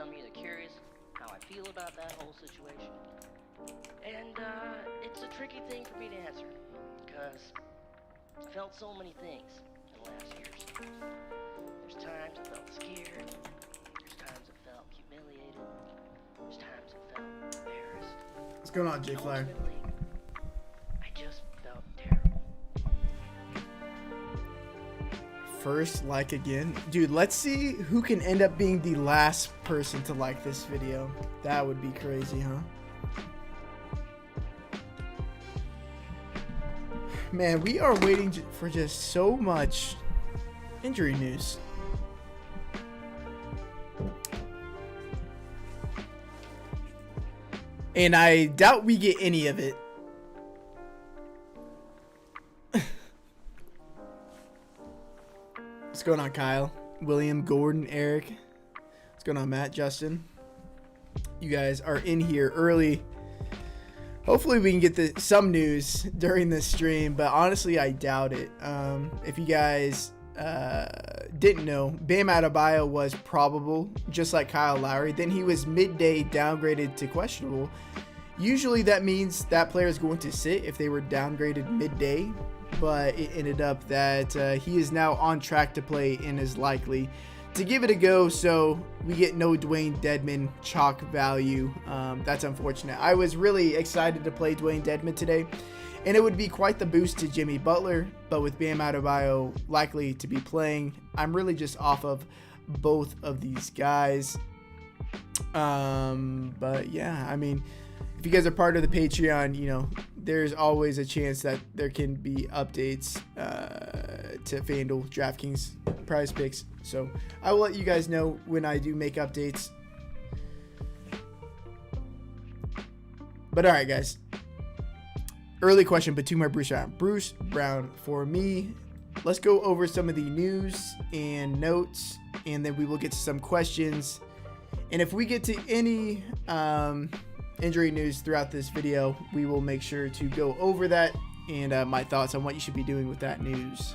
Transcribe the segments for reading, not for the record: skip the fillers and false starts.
I'm either curious how I feel about that whole situation, and it's a tricky thing for me to answer, because I felt so many things in the last years. There's times I felt scared, there's times I felt humiliated, there's times I felt embarrassed. What's going on, Jay And Flyer? ultimately, I just felt terrible. First like again. Dude, let's see who can end up being the last person to like this video. That would be crazy, huh? Man, we are waiting for just so much injury news. And I doubt we get any of it. What's going on, Kyle? William, Gordon, Eric. What's going on, Matt, Justin? You guys are in here early. Hopefully we can get some news during this stream, but honestly, I doubt it. If you guys didn't know, Bam Adebayo was probable, just like Kyle Lowry. Then he was midday downgraded to questionable. Usually that means that player is going to sit if they were downgraded midday, but it ended up that he is now on track to play and is likely to give it a go. So we get no Dwayne Dedmon chalk value. That's unfortunate. I was really excited to play Dwayne Dedmon today, and it would be quite the boost to Jimmy Butler, but with Bam Adebayo likely to be playing, I'm really just off of both of these guys. But yeah, I mean, if you guys are part of the Patreon, you know, there's always a chance that there can be updates to FanDuel, Draftkings, Prize Picks. So I will let you guys know when I do make updates. But all right, guys. Early question, but to my Bruce Brown. Bruce Brown for me. Let's go over some of the news and notes, and then we will get to some questions. And if we get to any injury news throughout this video, we will make sure to go over that and my thoughts on what you should be doing with that news.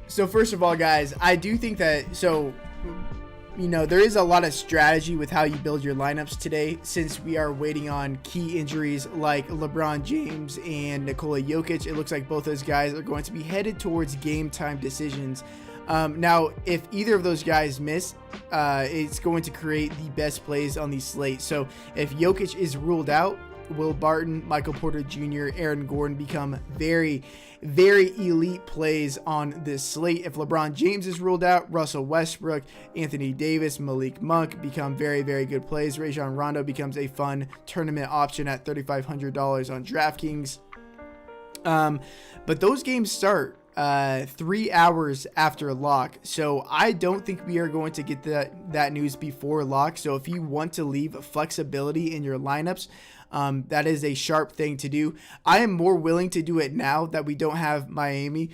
So first of all, guys, I do think that, you know, there is a lot of strategy with how you build your lineups today, since we are waiting on key injuries like LeBron James and Nikola Jokic. It looks like both those guys are going to be headed towards game time decisions. Now, if either of those guys miss, it's going to create the best plays on the slate. So if Jokic is ruled out, Will Barton, Michael Porter Jr., Aaron Gordon become very, very elite plays on this slate. If LeBron James is ruled out, Russell Westbrook, Anthony Davis, Malik Monk become very, very good plays. Rajon Rondo becomes a fun tournament option at $3,500 on DraftKings. But those games start 3 hours after lock, so I don't think we are going to get that news before lock. So if you want to leave flexibility in your lineups, that is a sharp thing to do. I am more willing to do it now that we don't have Miami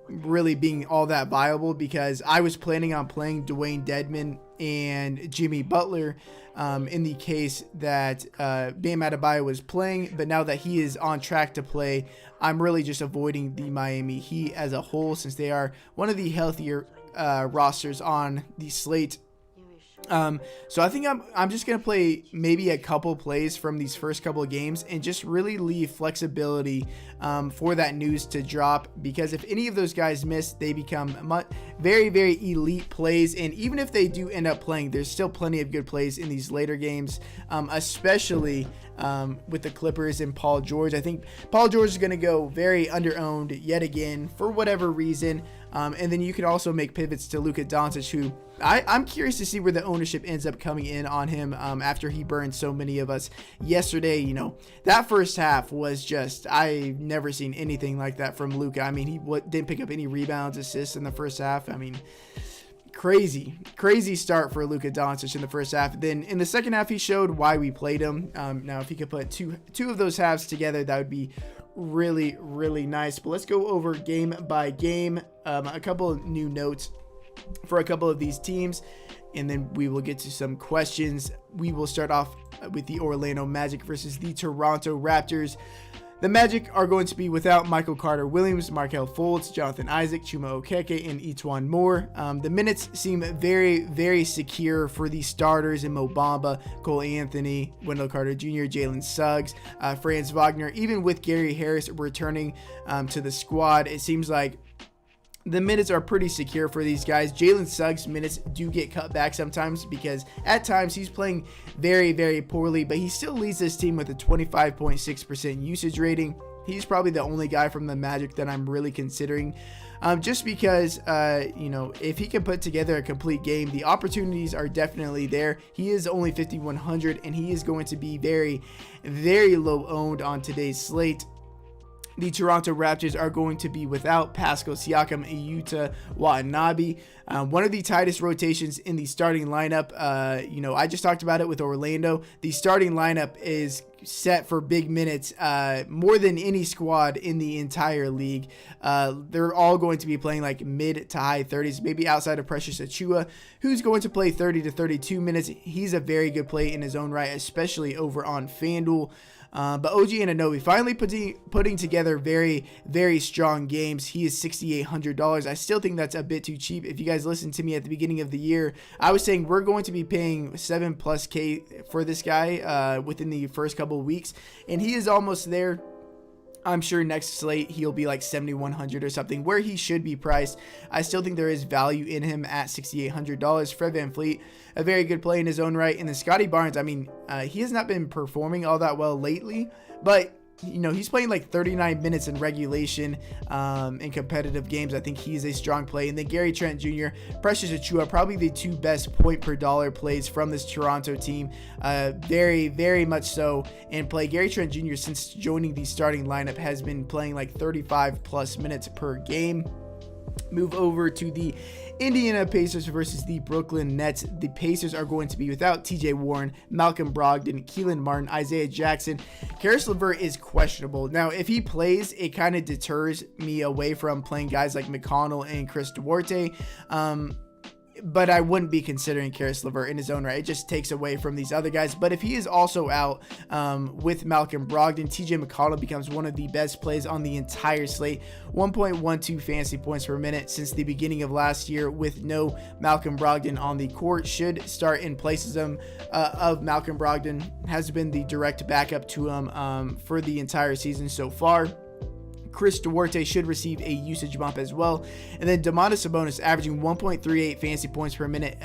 really being all that viable, because I was planning on playing Dwayne Dedmon and Jimmy Butler in the case that Bam Adebayo was playing, but now that he is on track to play, I'm really just avoiding the Miami Heat as a whole, since they are one of the healthier rosters on the slate. So I think I'm just going to play maybe a couple plays from these first couple of games and just really leave flexibility for that news to drop, because if any of those guys miss, they become very, very elite plays. And even if they do end up playing, there's still plenty of good plays in these later games, especially with the Clippers and Paul George. I think Paul George is going to go very under-owned yet again for whatever reason. And then you can also make pivots to Luka Doncic, who I'm curious to see where the ownership ends up coming in on him after he burned so many of us yesterday. You know, that first half was just, I've never seen anything like that from Luka. I mean, he didn't pick up any rebounds, assists in the first half. I mean, crazy start for Luka Doncic in the first half. Then in the second half, he showed why we played him. Now, if he could put two of those halves together, that would be really, really nice. But let's go over game by game, a couple of new notes for a couple of these teams, and then we will get to some questions. We will start off with the Orlando Magic versus the Toronto Raptors. The Magic are going to be without Michael Carter-Williams, Markelle Fultz, Jonathan Isaac, Chuma Okeke, and Etuan Moore. The minutes seem very, very secure for the starters in Mo Bamba, Cole Anthony, Wendell Carter Jr., Jalen Suggs, Franz Wagner. Even with Gary Harris returning to the squad, it seems like the minutes are pretty secure for these guys. Jalen Suggs' minutes do get cut back sometimes because at times he's playing very, very poorly, but he still leads this team with a 25.6% usage rating. He's probably the only guy from the Magic that I'm really considering. Just because, if he can put together a complete game, the opportunities are definitely there. He is only 5,100, and he is going to be very, very low owned on today's slate. The Toronto Raptors are going to be without Pascal Siakam, Yuta Watanabe. One of the tightest rotations in the starting lineup. I just talked about it with Orlando. The starting lineup is set for big minutes, more than any squad in the entire league. They're all going to be playing like mid to high 30s, maybe outside of Precious Achiuwa, who's going to play 30 to 32 minutes. He's a very good play in his own right, especially over on FanDuel. But OG Anunoby finally putting together very, very strong games. He is $6,800. I still think that's a bit too cheap. If you guys listened to me at the beginning of the year, I was saying we're going to be paying $7+ K for this guy within the first couple of weeks, and he is almost there. I'm sure next slate he'll be like 7,100 or something, where he should be priced. I still think there is value in him at $6,800. Fred VanVleet, a very good play in his own right. And then Scotty Barnes, he has not been performing all that well lately, but he's playing like 39 minutes in regulation in competitive games. I think he's a strong play. And then Gary Trent Jr., Precious Achiuwa, probably the two best point per dollar plays from this Toronto team. Very, very much so in play. Gary Trent Jr., since joining the starting lineup, has been playing like 35 plus minutes per game. Move over to the Indiana Pacers versus the Brooklyn Nets. The Pacers are going to be without TJ Warren, Malcolm Brogdon, Keelan Martin, Isaiah Jackson. Caris LeVert is questionable. Now, if he plays, it kind of deters me away from playing guys like McConnell and Chris Duarte. But I wouldn't be considering Caris LeVert in his own right. It just takes away from these other guys. But if he is also out with Malcolm Brogdon, TJ McConnell becomes one of the best plays on the entire slate. 1.12 fantasy points per minute since the beginning of last year with no Malcolm Brogdon on the court. Should start in places of Malcolm Brogdon. Has been the direct backup to him for the entire season so far. Chris Duarte should receive a usage bump as well. And then Domantas Sabonis averaging 1.38 fantasy points per minute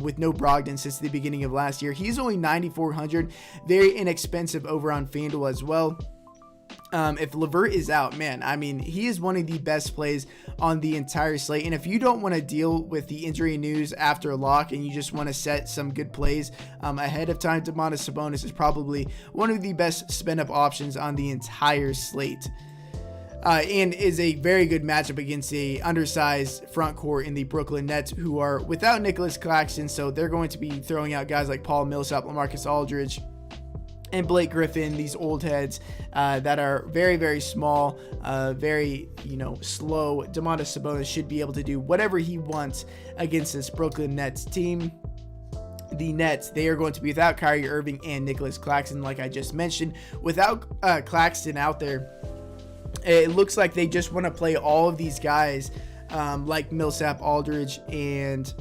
with no Brogdon since the beginning of last year. He's only 9,400, very inexpensive over on FanDuel as well. If LeVert is out, he is one of the best plays on the entire slate. And if you don't want to deal with the injury news after lock and you just want to set some good plays ahead of time, Domantas Sabonis is probably one of the best spend-up options on the entire slate. And is a very good matchup against a undersized front court in the Brooklyn Nets, who are without Nicholas Claxton, so they're going to be throwing out guys like Paul Millsap, LaMarcus Aldridge, and Blake Griffin, these old heads that are very, very small, very, slow. Domantas Sabonis should be able to do whatever he wants against this Brooklyn Nets team. The Nets, they are going to be without Kyrie Irving and Nicholas Claxton, like I just mentioned. Without Claxton out there, it looks like they just want to play all of these guys like Millsap, Aldridge, and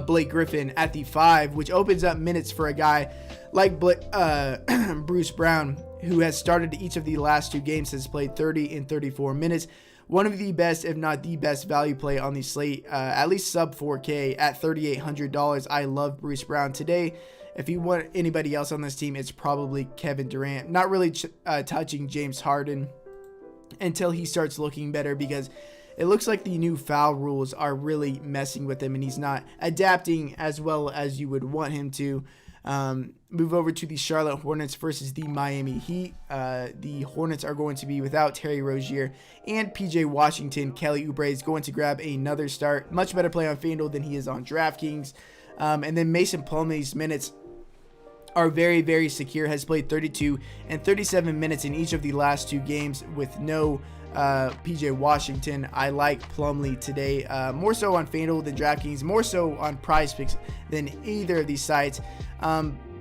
Blake Griffin at the 5, which opens up minutes for a guy like Bruce Brown, who has started each of the last 2 games, has played 30 and 34 minutes. One of the best, if not the best, value play on the slate, at least sub 4K at $3,800. I love Bruce Brown today. If you want anybody else on this team, it's probably Kevin Durant. Not really touching James Harden until he starts looking better, because it looks like the new foul rules are really messing with him and he's not adapting as well as you would want him to. Move over to the Charlotte Hornets versus the Miami Heat. The Hornets are going to be without Terry Rozier and PJ Washington. Kelly Oubre is going to grab another start. Much better play on FanDuel than he is on Draftkings. And then Mason Plumlee's minutes are very, very secure. Has played 32 and 37 minutes in each of the last 2 games with no PJ Washington. I like Plumlee today, more so on FanDuel than DraftKings, more so on PrizePicks than either of these sites.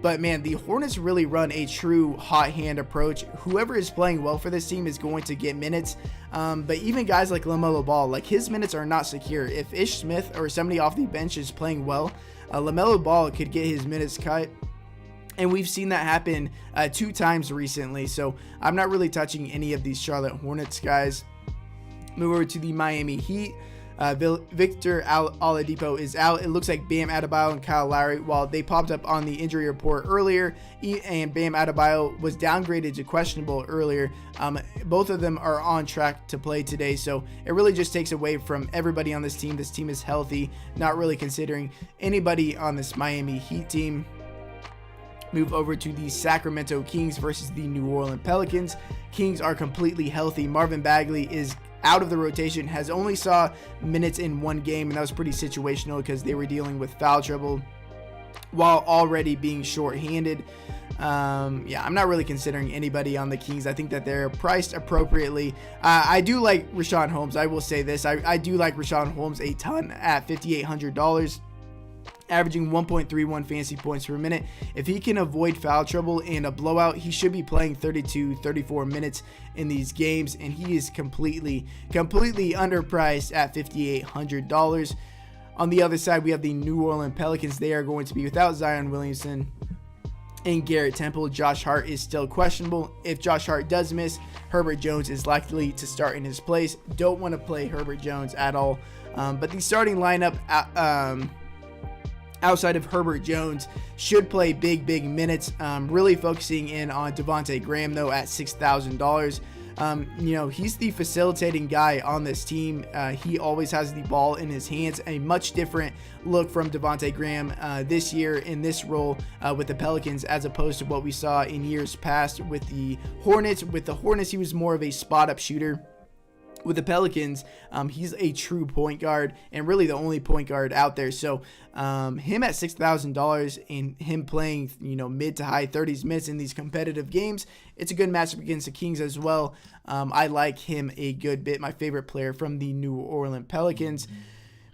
But But man, the Hornets really run a true hot hand approach. Whoever is playing well for this team is going to get minutes. But even guys like LaMelo Ball, like his minutes are not secure. If Ish Smith or somebody off the bench is playing well, LaMelo Ball could get his minutes cut. And we've seen that happen 2 times recently. So I'm not really touching any of these Charlotte Hornets guys. Move over to the Miami Heat. Victor Oladipo is out. It looks like Bam Adebayo and Kyle Lowry, while they popped up on the injury report earlier, and Bam Adebayo was downgraded to questionable earlier. Both of them are on track to play today, so it really just takes away from everybody on this team. This team is healthy, not really considering anybody on this Miami Heat team. Move over to the Sacramento Kings versus the New Orleans Pelicans. Kings are completely healthy. Marvin Bagley is out of the rotation, has only saw minutes in 1 game, and that was pretty situational because they were dealing with foul trouble while already being shorthanded. I'm not really considering anybody on the Kings. I think that they're priced appropriately. I do like Richaun Holmes. I will say this. I do like Richaun Holmes a ton at $5,800. Averaging 1.31 fantasy points per minute. If he can avoid foul trouble and a blowout, he should be playing 34 minutes in these games, and he is completely underpriced at $5,800. On the other side, we have the New Orleans Pelicans. They are going to be without Zion Williamson and Garrett Temple. Josh Hart is still questionable. If Josh Hart does miss, Herbert Jones is likely to start in his place. Don't want to play Herbert Jones at all. But the starting lineup outside of Herbert Jones should play big minutes. Really focusing in on Devontae Graham though at $6,000. He's the facilitating guy on this team. He always has the ball in his hands. A much different look from Devontae Graham this year in this role with the Pelicans, as opposed to what we saw in years past with the Hornets. With the Hornets, he was more of a spot up shooter. With the Pelicans, he's a true point guard and really the only point guard out there. So him at $6,000 and him playing, mid to high 30s minutes in these competitive games, it's a good matchup against the Kings as well. I like him a good bit. My favorite player from the New Orleans Pelicans.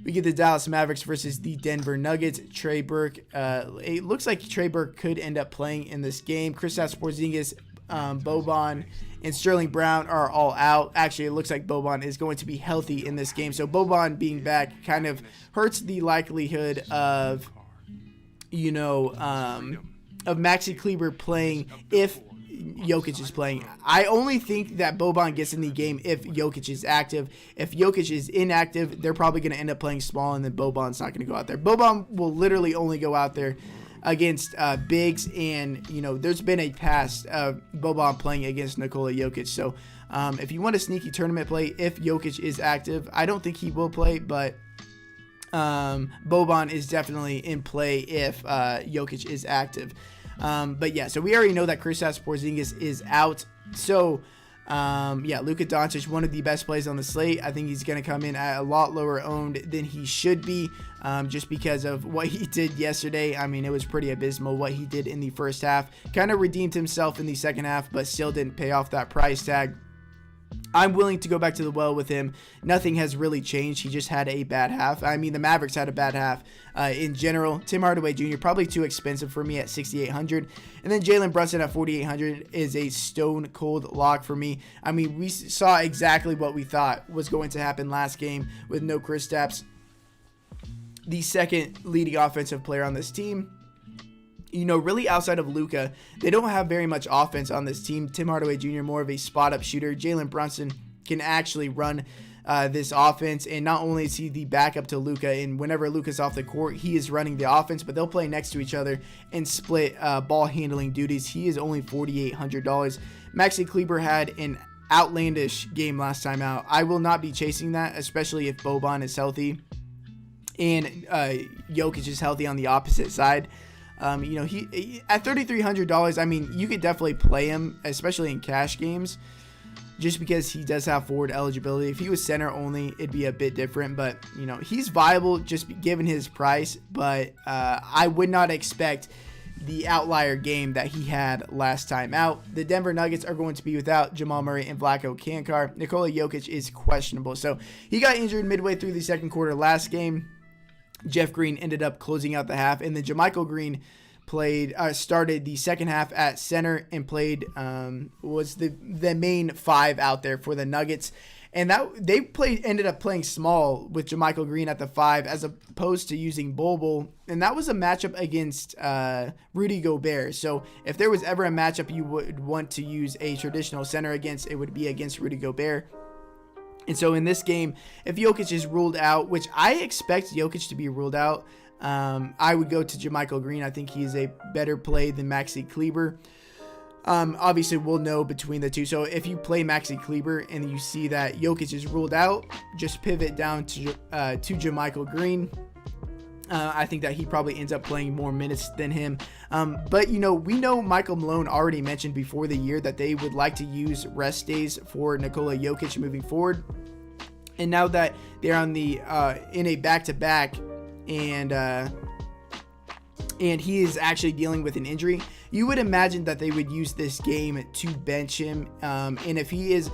We get the Dallas Mavericks versus the Denver Nuggets. Trey Burke. It looks like Trey Burke could end up playing in this game. Kristaps Porzingis, Boban, and Sterling Brown are all out. Actually, it looks like Boban is going to be healthy in this game. So Boban being back kind of hurts the likelihood of, Maxi Kleber playing if Jokic is playing. I only think that Boban gets in the game if Jokic is active. If Jokic is inactive, they're probably going to end up playing small, and then Boban's not going to go out there. Boban will literally only go out there against bigs, and there's been a past of Boban playing against Nikola Jokic. So if you want a sneaky tournament play, if Jokic is active, I don't think he will play, but Boban is definitely in play if Jokic is active. But yeah, so we already know that Kristaps Porzingis is out. So Luka Doncic, one of the best plays on the slate. I think he's going to come in at a lot lower owned than he should be, just because of what he did yesterday. I mean, it was pretty abysmal what he did in the first half. Kind of redeemed himself in the second half, but still didn't pay off that price tag. I'm willing to go back to the well with him. Nothing has really changed. He just had a bad half. I mean, the Mavericks had a bad half in general. Tim Hardaway Jr. probably too expensive for me at $6,800. And then Jalen Brunson at $4,800 is a stone cold lock for me. I mean, we saw exactly what we thought was going to happen last game with no Kristaps, the second leading offensive player on this team. Really outside of Luka, they don't have very much offense on this team. Tim Hardaway Jr. more of a spot-up shooter. Jalen Brunson can actually run this offense, and not only is he the backup to Luka, and whenever Luka's off the court, he is running the offense, but they'll play next to each other and split ball handling duties. He is only $4,800. Maxi Kleber had an outlandish game last time out. I will not be chasing that, especially if Boban is healthy and Jokic is healthy on the opposite side. He at $3,300. I mean, you could definitely play him, especially in cash games, just because he does have forward eligibility. If he was center only, it'd be a bit different. But he's viable just given his price. But I would not expect the outlier game that he had last time out. The Denver Nuggets are going to be without Jamal Murray and Vlatko Cancar. Nikola Jokic is questionable, so he got injured midway through the second quarter last game. Jeff Green ended up closing out the half, and then JaMychal Green started the second half at center and played was the main five out there for the Nuggets. And that ended up playing small with JaMychal Green at the 5 as opposed to using Bol. And that was a matchup against Rudy Gobert. So if there was ever a matchup you would want to use a traditional center against, it would be against Rudy Gobert. And so in this game, if Jokic is ruled out, which I expect Jokic to be ruled out, I would go to JaMychal Green. I think he's a better play than Maxi Kleber. Obviously, we'll know between the two. So if you play Maxi Kleber and you see that Jokic is ruled out, just pivot down to JaMychal Green. I think that he probably ends up playing more minutes than him. But, we know Michael Malone already mentioned before the year that they would like to use rest days for Nikola Jokic moving forward. And now that they're on in a back-to-back and he is actually dealing with an injury, you would imagine that they would use this game to bench him. And if he is,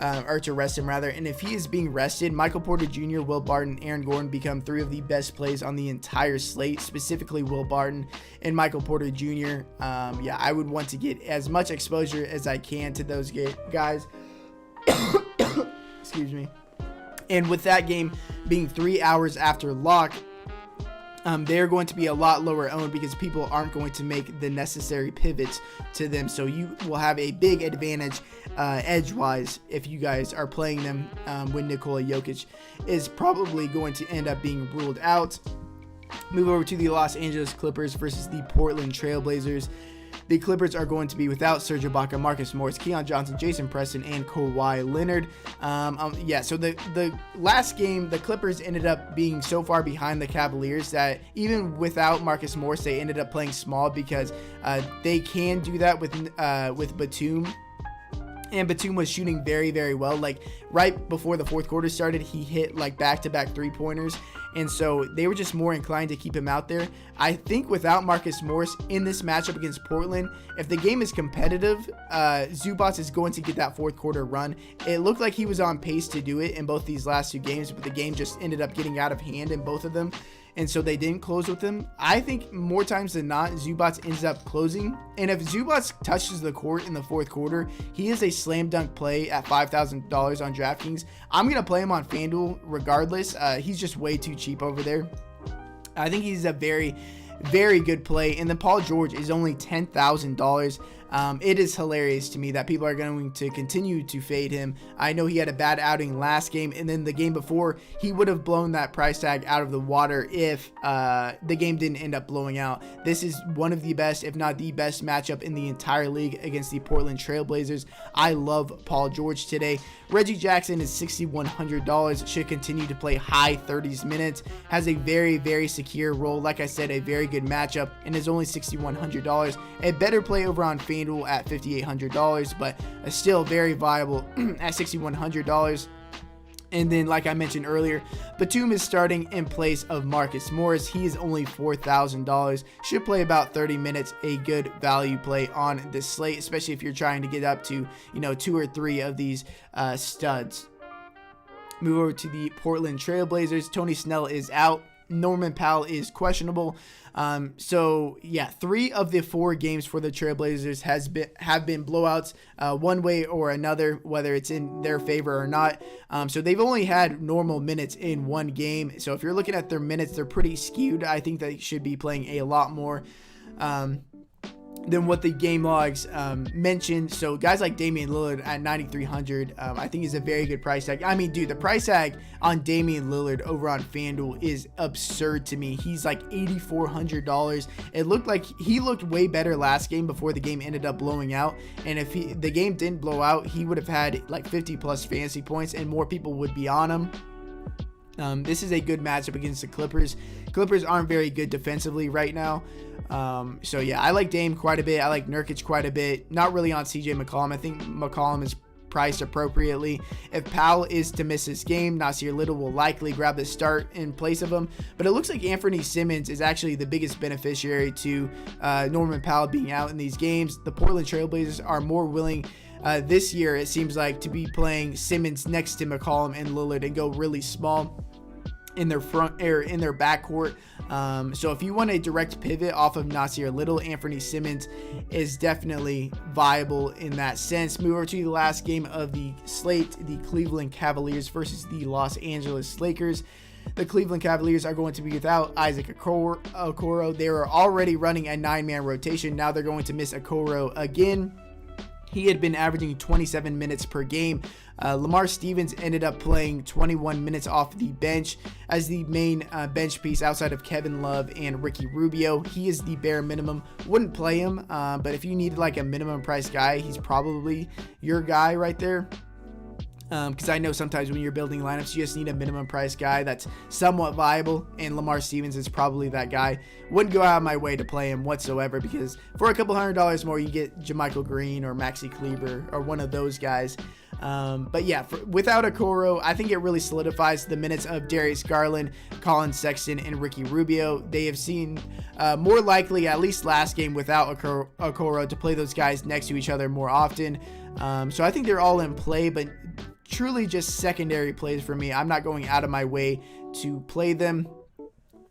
or to rest him rather, and if he is being rested, Michael Porter Jr., Will Barton, Aaron Gordon become 3 of the best plays on the entire slate, specifically Will Barton and Michael Porter Jr. I would want to get as much exposure as I can to those guys. Excuse me. And with that game being 3 hours after lock, they're going to be a lot lower owned because people aren't going to make the necessary pivots to them. So you will have a big advantage edge-wise if you guys are playing them when Nikola Jokic is probably going to end up being ruled out. Move over to the Los Angeles Clippers versus the Portland Trailblazers. The Clippers are going to be without Serge Ibaka, Marcus Morris, Keon Johnson, Jason Preston, and Kawhi Leonard. So the last game, the Clippers ended up being so far behind the Cavaliers that even without Marcus Morris, they ended up playing small because they can do that with Batum. And Batum was shooting very, very well. Like right before the fourth quarter started, he hit like back-to-back 3-pointers. And so they were just more inclined to keep him out there. I think without Marcus Morris in this matchup against Portland, if the game is competitive, Zubac is going to get that fourth quarter run. It looked like he was on pace to do it in both these last 2 games, but the game just ended up getting out of hand in both of them. And so they didn't close with him. I think more times than not, Zubac ends up closing. And if Zubac touches the court in the fourth quarter, he is a slam dunk play at $5,000 on DraftKings. I'm going to play him on FanDuel regardless. He's just way too cheap over there. I think he's a very, very good play. And then Paul George is only $10,000. It is hilarious to me that people are going to continue to fade him. I know he had a bad outing last game, and then the game before, he would have blown that price tag out of the water if the game didn't end up blowing out. This is one of the best, if not the best matchup in the entire league against the Portland Trailblazers. I love Paul George today. Reggie Jackson is $6,100, should continue to play high 30s minutes, has a very, very secure role. Like I said, a very good matchup, and is only $6,100. A better play over on FanDuel at $5,800, but still very viable at $6,100. And then, like I mentioned earlier, Batum is starting in place of Marcus Morris. He is only $4,000. Should play about 30 minutes. A good value play on this slate, especially if you're trying to get up to, 2 or 3 of these studs. Move over to the Portland Trailblazers. Tony Snell is out. Norman Powell is questionable. 3 of the 4 games for the Trailblazers have been blowouts, one way or another, whether it's in their favor or not. So they've only had normal minutes in 1 game. So if you're looking at their minutes, they're pretty skewed. I think they should be playing a lot more than what the game logs mentioned. So guys like Damian Lillard at $9,300, I think is a very good price tag. I mean, dude, the price tag on Damian Lillard over on FanDuel is absurd to me. He's like $8,400. It looked like he looked way better last game before the game ended up blowing out. And if the game didn't blow out, he would have had like 50 plus fantasy points and more people would be on him. This is a good matchup against the Clippers. Clippers aren't very good defensively right now. I like Dame quite a bit. I like Nurkic quite a bit. Not really on CJ McCollum. I think McCollum is priced appropriately. If Powell is to miss this game, Nasir Little will likely grab the start in place of him. But it looks like Anthony Simmons is actually the biggest beneficiary to Norman Powell being out in these games. The Portland Trailblazers are more willing this year, it seems like, to be playing Simmons next to McCollum and Lillard and go really small. in their front or in their backcourt. So if you want a direct pivot off of Nasir Little, Anthony Simmons is definitely viable in that sense. Move over to the last game of the slate, the Cleveland Cavaliers versus the Los Angeles Lakers. The Cleveland Cavaliers are going to be without Isaac Okoro. They were already running a 9-man rotation. Now they're going to miss Okoro again. He had been averaging 27 minutes per game. Lamar Stevens ended up playing 21 minutes off the bench as the main bench piece outside of Kevin Love and Ricky Rubio. He is the bare minimum. Wouldn't play him, but if you needed like a minimum price guy, he's probably your guy right there. Because I know sometimes when you're building lineups, you just need a minimum price guy that's somewhat viable, and Lamar Stevens is probably that guy. Wouldn't go out of my way to play him whatsoever, because for a couple $100 more, you get JaMychal Green or Maxi Kleber or one of those guys. But yeah, without Okoro, I think it really solidifies the minutes of Darius Garland, Colin Sexton, and Ricky Rubio. They have seen more likely, at least last game without Okoro, to play those guys next to each other more often. So I think they're all in play, but truly just secondary plays for me. I'm not going out of my way to play them.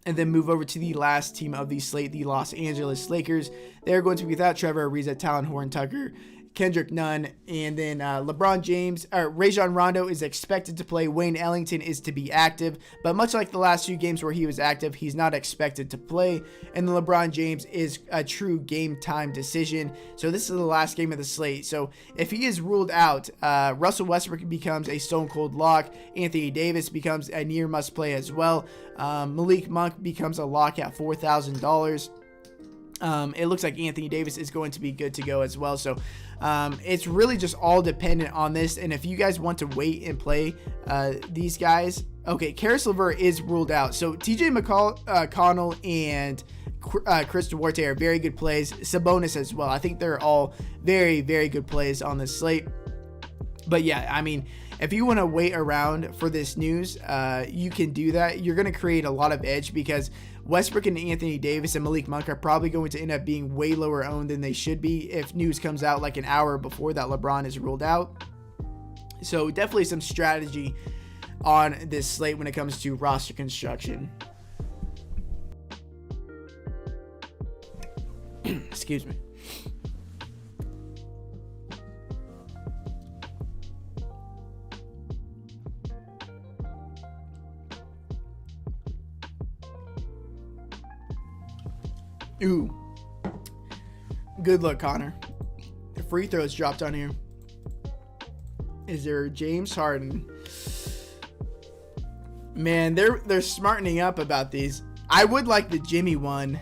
And then move over to the last team of the slate, the Los Angeles Lakers. They're going to be without Trevor Ariza, Talon Horton-Tucker, Kendrick Nunn, and then LeBron James, or Rajon Rondo is expected to play. Wayne Ellington is to be active, but much like the last few games where he was active, he's not expected to play. And then LeBron James is a true game time decision. So this is the last game of the slate. So if he is ruled out, Russell Westbrook becomes a stone cold lock. Anthony Davis becomes a near must play as well. Malik Monk becomes a lock at $4,000. It looks like Anthony Davis is going to be good to go as well. So it's really just all dependent on this. And if you guys want to wait and play these guys, okay, Karis LeVert is ruled out. So TJ McConnell and Chris Duarte are very good plays. Sabonis as well. I think they're all very, very good plays on this slate. But yeah, I mean, if you want to wait around for this news, you can do that. You're going to create a lot of edge because Westbrook and Anthony Davis and Malik Monk are probably going to end up being way lower owned than they should be if news comes out like an hour before that LeBron is ruled out. So definitely some strategy on this slate when it comes to roster construction. Excuse me. Ooh. Good luck, Connor. The free throws dropped on here. Is there James Harden? Man, they're smartening up about these. I would like the Jimmy one,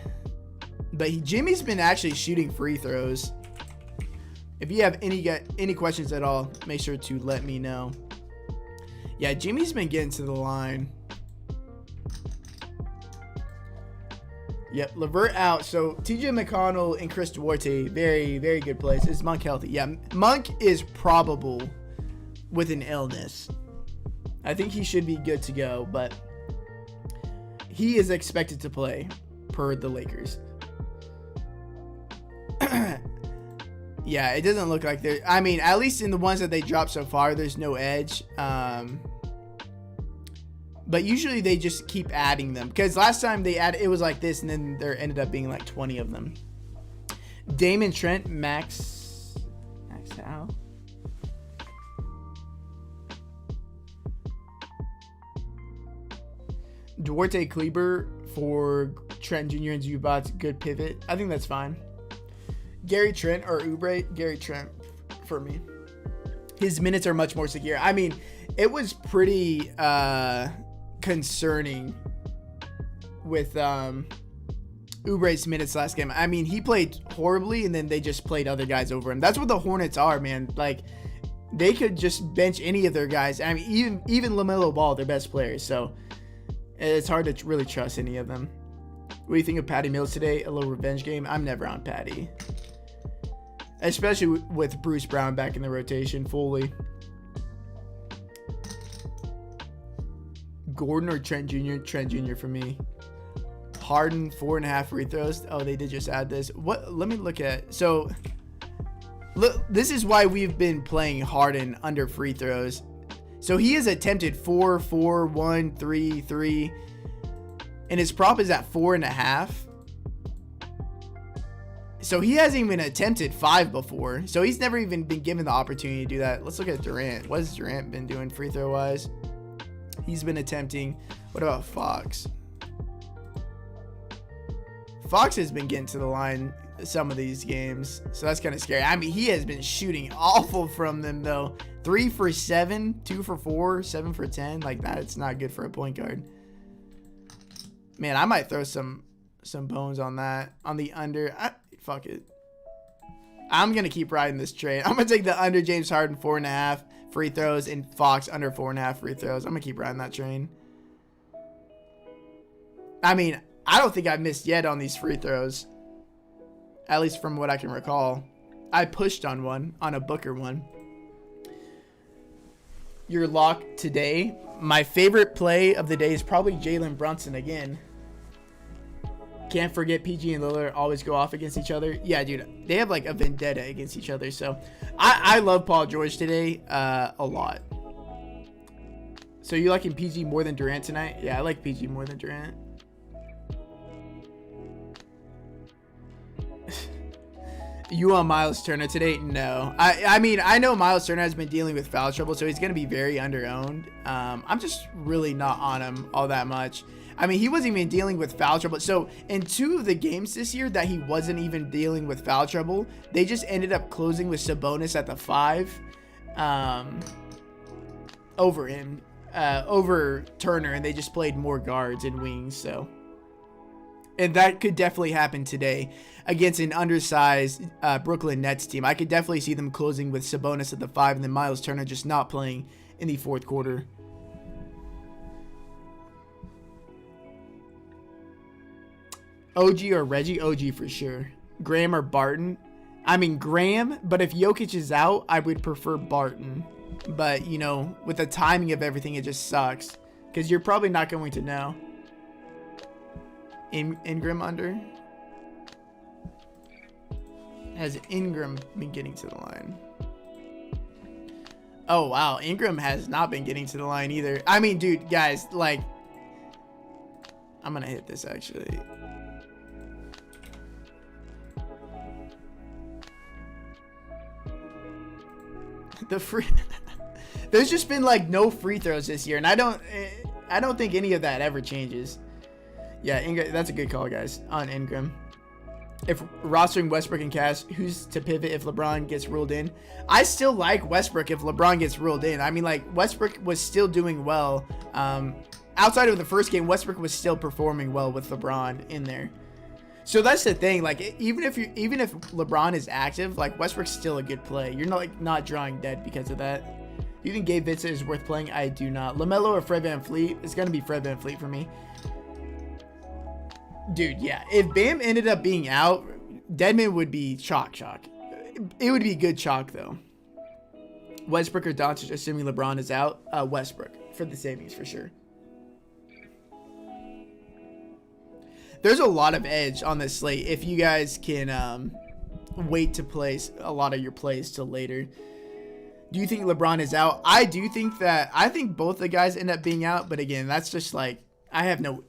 but Jimmy's been actually shooting free throws. If you have any questions at all, make sure to let me know. Yeah, Jimmy's been getting to the line. Yep, LeVert out. So TJ McConnell and Chris Duarte, very, very good plays. Is Monk healthy? Yeah, Monk is probable with an illness. I think he should be good to go, but he is expected to play per the Lakers. Yeah, it doesn't look like there. I mean, at least in the ones that they dropped so far, there's no edge. But usually they just keep adding them. Because last time they added, it was like this, and then there ended up being like 20 of them. Damon Trent, max out. Duarte Kleber for Trent Jr. and Zubats, good pivot. I think that's fine. Gary Trent or Oubre, Gary Trent for me. His minutes are much more secure. I mean, it was pretty concerning with Oubre's minutes last game. I mean, he played horribly, and then they just played other guys over him. That's what the Hornets are, man. Like, they could just bench any of their guys. I mean, even LaMelo Ball, their best players. So it's hard to really trust any of them. What do you think of Patty Mills today? A little revenge game? I'm never on Patty, especially with Bruce Brown back in the rotation fully. Gordon or Trent Jr.? Trent Jr. for me. Harden, 4.5 free throws. Oh, they did just add this. What? Let me look at. So, look, this is why we've been playing Harden under free throws. So he has attempted 4, 4, 1, 3, 3. And his prop is at 4.5. So he hasn't even attempted 5 before. So he's never even been given the opportunity to do that. Let's look at Durant. What has Durant been doing free throw wise? He's been attempting. What about Fox? Fox has been getting to the line some of these games. So that's kind of scary. I mean, he has been shooting awful from them though. 3 for 7, 2 for 4, 7 for 10. Like that, it's not good for a point guard. Man, I might throw some bones on that. On the under. Fuck it. I'm going to keep riding this train. I'm going to take the under James Harden 4.5 free throws and Fox under 4.5 free throws. I'm going to keep riding that train. I mean, I don't think I've missed yet on these free throws. At least from what I can recall. I pushed on one, on a Booker one. Your lock today. My favorite play of the day is probably Jalen Brunson again. Can't forget PG and Lillard always go off against each other. Yeah, dude, they have like a vendetta against each other. So I love Paul George today a lot. So you liking PG more than Durant tonight? Yeah, I like PG more than Durant. You on Miles Turner today? No. I mean, I know Miles Turner has been dealing with foul trouble, so he's going to be very under-owned. I'm just really not on him all that much. I mean, he wasn't even dealing with foul trouble. So in 2 of the games this year that he wasn't even dealing with foul trouble, they just ended up closing with Sabonis at the 5 over him, over Turner, and they just played more guards and wings. So, and that could definitely happen today against an undersized Brooklyn Nets team. I could definitely see them closing with Sabonis at the 5 and then Miles Turner just not playing in the 4th quarter. OG or Reggie? OG for sure. Graham or Barton? I mean, Graham, but if Jokic is out, I would prefer Barton. But, you know, with the timing of everything, it just sucks. Because you're probably not going to know. Ingram under? Has Ingram been getting to the line? Oh, wow. Ingram has not been getting to the line either. I mean, dude, guys, like, I'm going to hit this actually. There's just been like no free throws this year, and I don't think any of that ever changes. Yeah, Ingram, that's a good call, guys, on Ingram. If rostering Westbrook and Cass, who's to pivot if LeBron gets ruled in? I still like Westbrook if LeBron gets ruled in. I mean, like, Westbrook was still doing well. Outside of the first game, Westbrook was still performing well with LeBron in there. So that's the thing. Like, even if LeBron is active, like, Westbrook's still a good play. You're not drawing dead because of that. Do you think Gabe Vincent is worth playing? I do not. LaMelo or Fred VanVleet? It's gonna be Fred VanVleet for me. Dude, yeah. If Bam ended up being out, Deadman would be chalk. It would be good chalk though. Westbrook or Doncic, assuming LeBron is out. Westbrook for the savings for sure. There's a lot of edge on this slate if you guys can wait to place a lot of your plays till later. Do you think LeBron is out? I do think that. I think both the guys end up being out, but again, that's just like I have no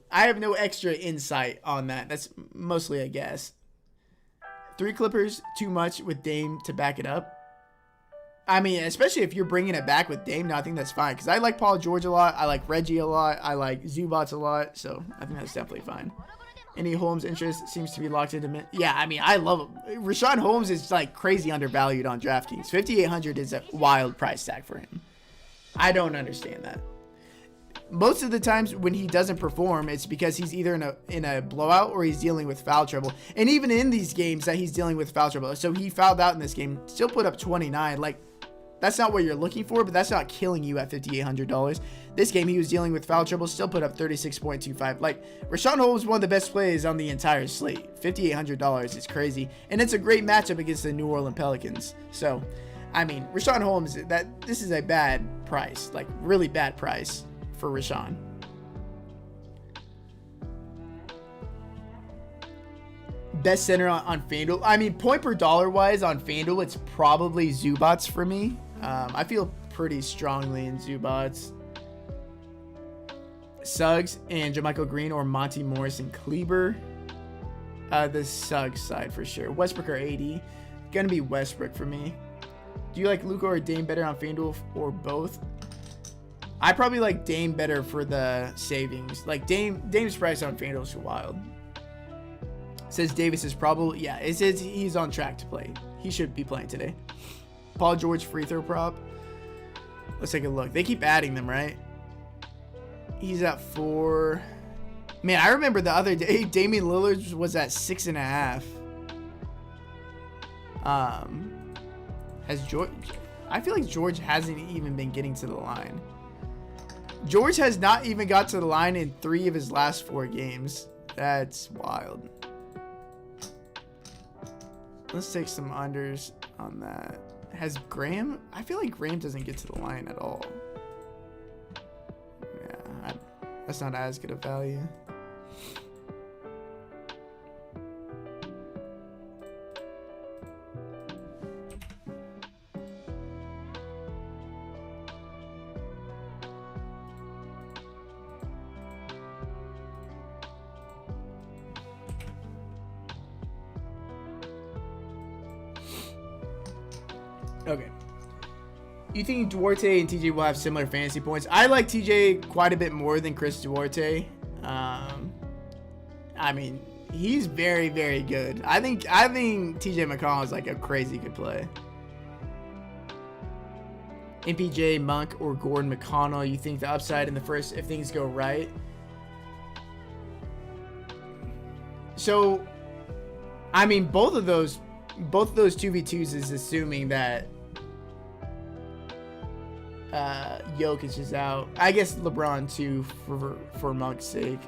extra insight on that. That's mostly a guess. 3 Clippers, too much with Dame to back it up. I mean, especially if you're bringing it back with Dame, no, I think that's fine. Because I like Paul George a lot. I like Reggie a lot. I like Zubats a lot. So I think that's definitely fine. Any Holmes interest seems to be locked into. Yeah, I mean, I love him. Rashawn Holmes is like crazy undervalued on DraftKings. 5,800 is a wild price tag for him. I don't understand that. Most of the times when he doesn't perform, it's because he's either in a blowout or he's dealing with foul trouble. And even in these games that he's dealing with foul trouble, so he fouled out in this game, still put up 29. Like, that's not what you're looking for, but that's not killing you at $5,800. This game, he was dealing with foul trouble, still put up 36.25. Like, Rashawn Holmes is one of the best plays on the entire slate. $5,800 is crazy. And it's a great matchup against the New Orleans Pelicans. So, I mean, Rashawn Holmes, this is a bad price. Like, really bad price for Rashawn. Best center on FanDuel. I mean, point per dollar wise on FanDuel, it's probably Zubats for me. I feel pretty strongly in Zubats. Suggs and JaMychal Green or Monty Morris and Kleber. The Suggs side for sure. Westbrook or 80. Gonna be Westbrook for me. Do you like Luka or Dame better on FanDuel or both? I probably like Dame better for the savings. Like Dame's price on FanDuel is wild. Says Davis is probably, yeah, it says he's on track to play. He should be playing today. Paul George free throw prop. Let's take a look. They keep adding them, right? He's at 4. Man, I remember the other day Damian Lillard was at 6.5. Has George? I feel like George hasn't even been getting to the line. George has not even got to the line in 3 of his last 4 games. That's wild. Let's take some unders on that. Has Graham? I feel like Graham doesn't get to the line at all. Yeah, that's not as good a value. Okay. You think Duarte and TJ will have similar fantasy points? I like TJ quite a bit more than Chris Duarte. I mean, he's very, very good. I think TJ McConnell is like a crazy good play. MPJ, Monk, or Gordon McConnell. You think the upside in the first if things go right? So, I mean, both of those 2v2s is assuming that Jokic is out. I guess LeBron too for Monk's sake.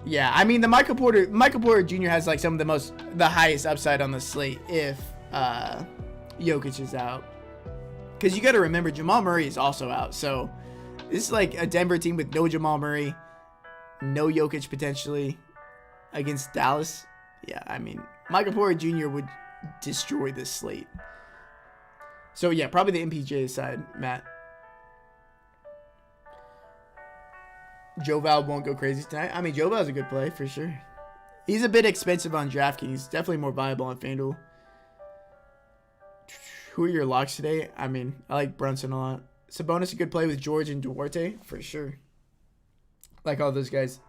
Yeah, I mean the Michael Porter Jr. has like some of the highest upside on the slate if Jokic is out. Because you got to remember Jamal Murray is also out, so this is like a Denver team with no Jamal Murray, no Jokic potentially against Dallas. Yeah, I mean Michael Porter Jr. would destroy this slate. So yeah, probably the MPJ side, Matt. Joe Val won't go crazy tonight. I mean, Joe Val's a good play for sure. He's a bit expensive on Draftkings. Definitely more viable on FanDuel. Who are your locks today? I mean, I like Brunson a lot. Sabonis a good play with George and Duarte for sure. Like all those guys.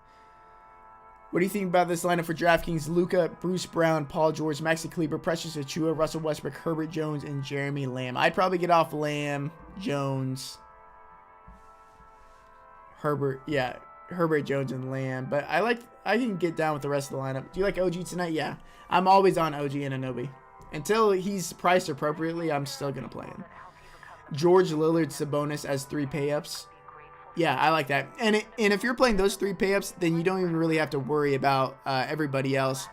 What do you think about this lineup for DraftKings? Luka, Bruce Brown, Paul George, Maxi Kleber, Precious Achiuwa, Russell Westbrook, Herbert Jones, and Jeremy Lamb. I'd probably get off Lamb, Jones, Herbert. Yeah, Herbert Jones and Lamb. But I can get down with the rest of the lineup. Do you like OG tonight? Yeah. I'm always on OG and Anunoby. Until he's priced appropriately, I'm still going to play him. George, Lillard, Sabonis as 3 pay-ups. Yeah, I like that. And if you're playing those 3 pay-ups, then you don't even really have to worry about everybody else.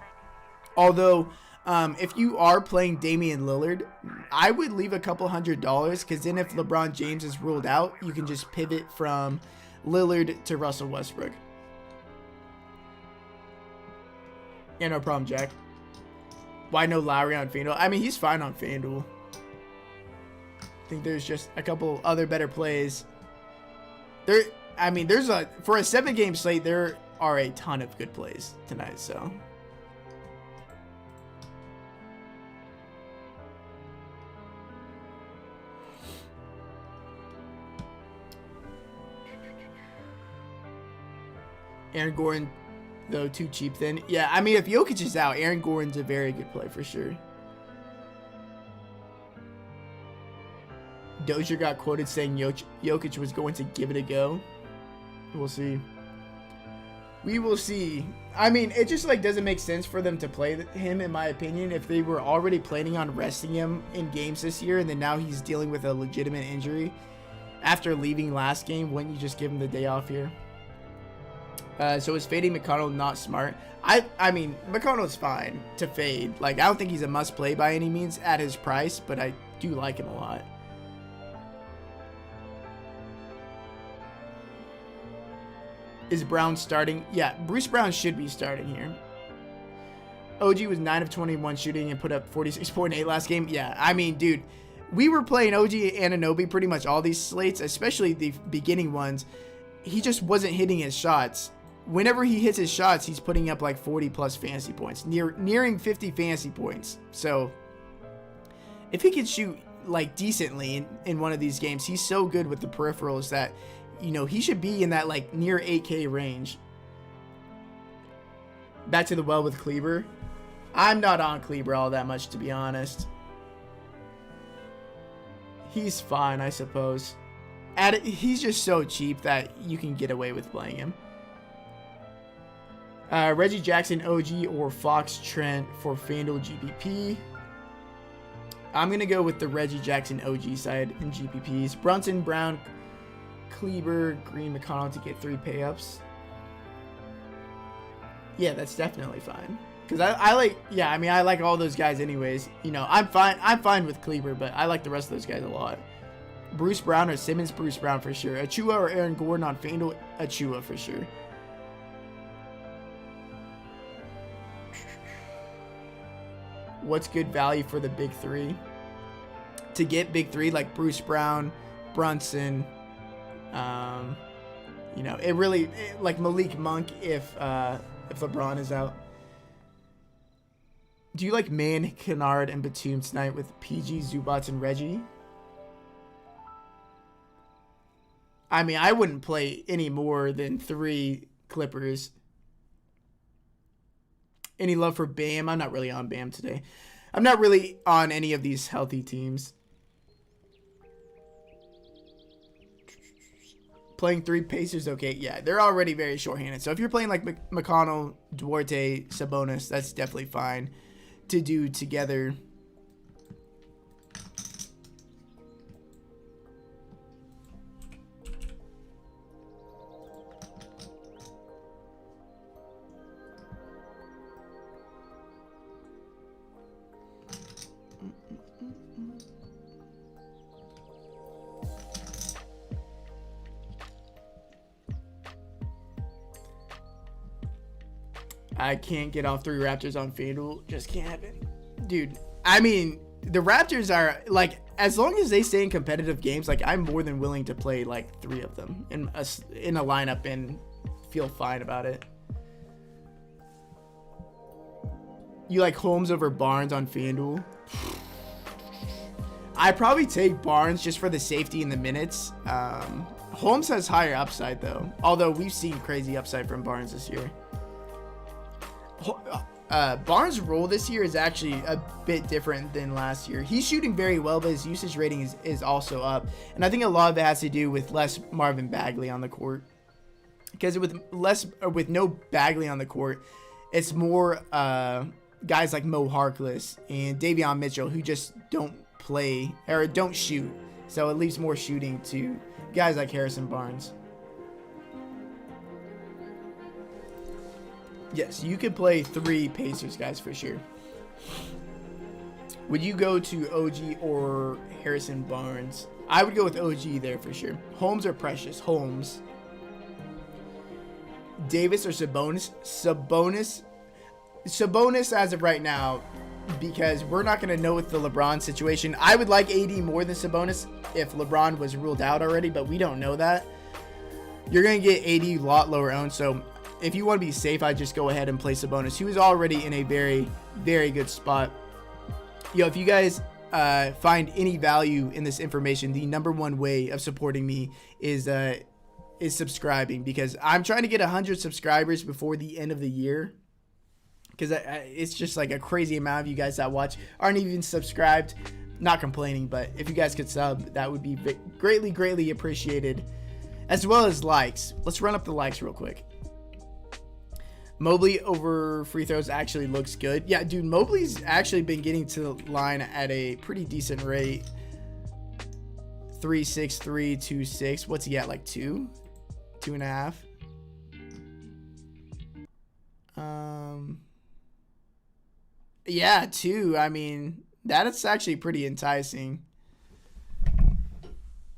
Although, if you are playing Damian Lillard, I would leave a couple $100 because then if LeBron James is ruled out, you can just pivot from Lillard to Russell Westbrook. Yeah, no problem, Jack. Why no Lowry on FanDuel? I mean, he's fine on FanDuel. I think there's just a couple other better plays. For a 7-game slate, there are a ton of good plays tonight, so. Aaron Gordon, though, too cheap then. Yeah, I mean, if Jokic is out, Aaron Gordon's a very good play for sure. Dozier got quoted saying Jokic was going to give it a go. We'll see. We will see. I mean, it just doesn't make sense for them to play him, in my opinion, if they were already planning on resting him in games this year, and then now he's dealing with a legitimate injury. After leaving last game, wouldn't you just give him the day off here? So is fading McConnell not smart? I mean, McConnell's fine to fade. I don't think he's a must play by any means at his price, but I do like him a lot. Is Brown starting? Yeah, Bruce Brown should be starting here. OG was 9 of 21 shooting and put up 46.8 last game. Yeah, I mean, dude, we were playing OG Anunoby pretty much all these slates, especially the beginning ones. He just wasn't hitting his shots. Whenever he hits his shots, he's putting up like 40 plus fantasy points, nearing 50 fantasy points. So if he could shoot like decently in one of these games, he's so good with the peripherals that, you know, he should be in that like near 8K range. Back to the well with Kleber. I'm not on Kleber all that much, to be honest. He's fine, I suppose. He's just so cheap that you can get away with playing him. Reggie Jackson OG or Fox Trent for FanDuel GPP. I'm going to go with the Reggie Jackson OG side in GPPs. Brunson, Brown, Kleber, Green, McConnell to get 3 pay-ups. Yeah, that's definitely fine. Because I like, yeah, I mean, I like all those guys anyways. You know, I'm fine with Kleber, but I like the rest of those guys a lot. Bruce Brown or Simmons? Bruce Brown for sure. Achua or Aaron Gordon on FanDuel? Achua for sure. What's good value for the big three? To get big three like Bruce Brown, Brunson, you know, like Malik Monk if LeBron is out. Do you like Man, Kennard, and Batum tonight with PG, Zubats, and Reggie? I mean, I wouldn't play any more than 3 Clippers. Any love for Bam? I'm not really on Bam today. I'm not really on any of these healthy teams. Playing 3 Pacers, okay. Yeah, they're already very shorthanded. So if you're playing like McConnell, Duarte, Sabonis, that's definitely fine to do together. I can't get off 3 Raptors on FanDuel. Just can't happen. Dude, I mean, the Raptors are, like, as long as they stay in competitive games, like, I'm more than willing to play, like, 3 of them in a lineup and feel fine about it. You like Holmes over Barnes on FanDuel? I'd probably take Barnes just for the safety in the minutes. Holmes has higher upside, though. Although we've seen crazy upside from Barnes this year. Barnes' role this year is actually a bit different than last year. He's shooting very well, but his usage rating is also up. And I think a lot of it has to do with less Marvin Bagley on the court. Because with no Bagley on the court, it's more guys like Mo Harkless and Davion Mitchell who just don't play or don't shoot. So it leaves more shooting to guys like Harrison Barnes. Yes, you could play 3 Pacers guys for sure. Would you go to OG or Harrison Barnes? I would go with OG there for sure. Holmes or Precious? Holmes. Davis or Sabonis? Sabonis as of right now, because we're not going to know with the LeBron situation. I would like AD more than Sabonis if LeBron was ruled out already, but we don't know that. You're going to get AD a lot lower owned, so if you want to be safe, I'd just go ahead and play Sabonis. He was already in a very, very good spot. Yo, if you guys find any value in this information, the number one way of supporting me is subscribing, because I'm trying to get 100 subscribers before the end of the year. Because it's just like a crazy amount of you guys that watch aren't even subscribed. Not complaining, but if you guys could sub, that would be greatly, greatly appreciated. As well as likes. Let's run up the likes real quick. Mobley over free throws actually looks good. Yeah, dude, Mobley's actually been getting to the line at a pretty decent rate. 3.6, 3.26. What's he at? Like 2? 2.5? Yeah, 2. I mean, that's actually pretty enticing.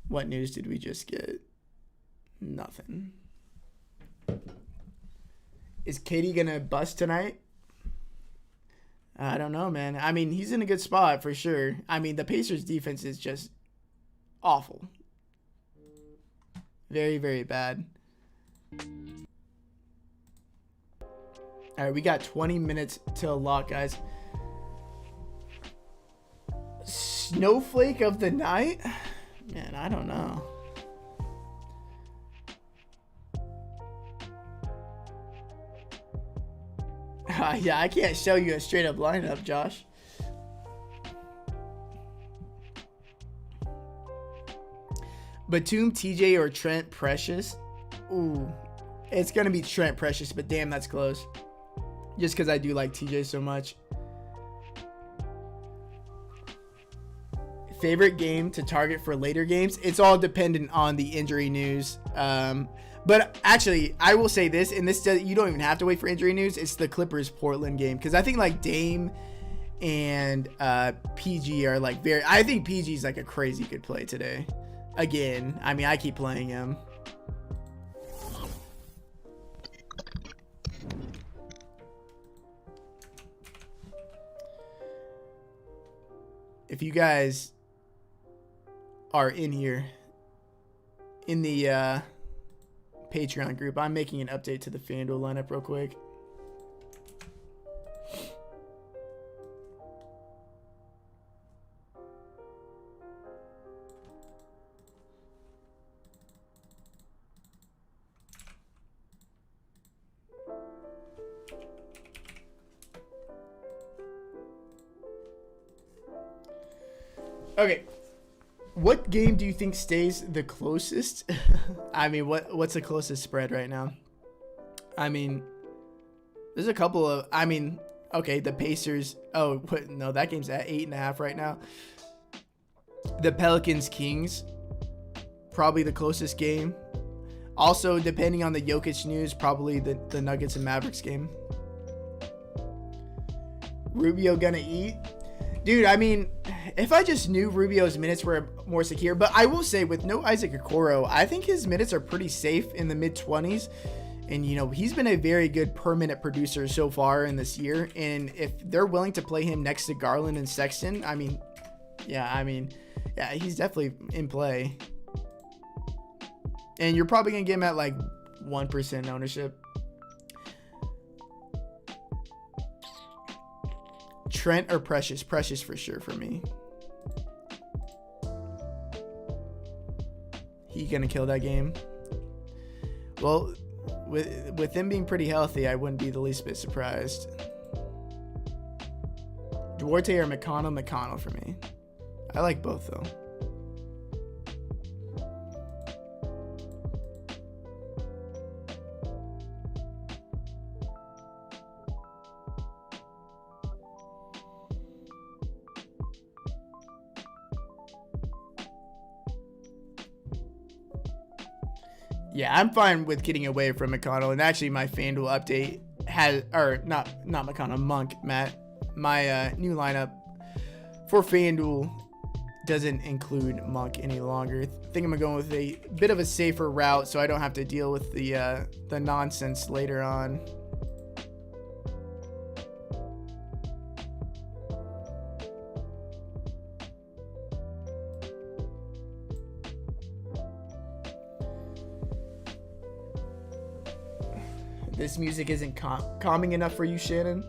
What news did we just get? Nothing. Is Katie gonna bust tonight? I don't know, man. I mean, he's in a good spot for sure. I mean, the Pacers defense is just awful. Very, very bad. All right, we got 20 minutes till lock, guys. Snowflake of the night? Man, I don't know. Yeah, I can't show you a straight up lineup, Josh. Batum, TJ, or Trent Precious? Ooh, it's going to be Trent Precious, but damn, that's close. Just because I do like TJ so much. Favorite game to target for later games? It's all dependent on the injury news. But actually, I will say this, and this you don't even have to wait for injury news. It's the Clippers Portland game, because I think like Dame and PG are like very. I think PG is like a crazy good play today. Again, I mean, I keep playing him. If you guys are in here in the Patreon group, I'm making an update to the FanDuel lineup real quick. Okay. What game do you think stays the closest? I mean, what's the closest spread right now? I mean, there's a couple of. I mean, okay, the Pacers. Oh, no, that game's at 8.5 right now. The Pelicans Kings, probably the closest game. Also, depending on the Jokic news, probably the Nuggets and Mavericks game. Rubio gonna eat? Dude, I mean, if I just knew Rubio's minutes were more secure, but I will say with no Isaac Okoro, I think his minutes are pretty safe in the mid-20s. And, you know, he's been a very good per-minute producer so far in this year. And if they're willing to play him next to Garland and Sexton, I mean, yeah, he's definitely in play. And you're probably going to get him at like 1% ownership. Trent or Precious? Precious for sure for me. He gonna kill that game. Well, with him being pretty healthy, I wouldn't be the least bit surprised. Duarte or McConnell? McConnell for me. I like both though. Yeah, I'm fine with getting away from McConnell. And actually, my FanDuel update has, or not McConnell, Monk, Matt. My new lineup for FanDuel doesn't include Monk any longer. I think I'm going with a bit of a safer route so I don't have to deal with the nonsense later on. This music isn't calming enough for you, Shannon.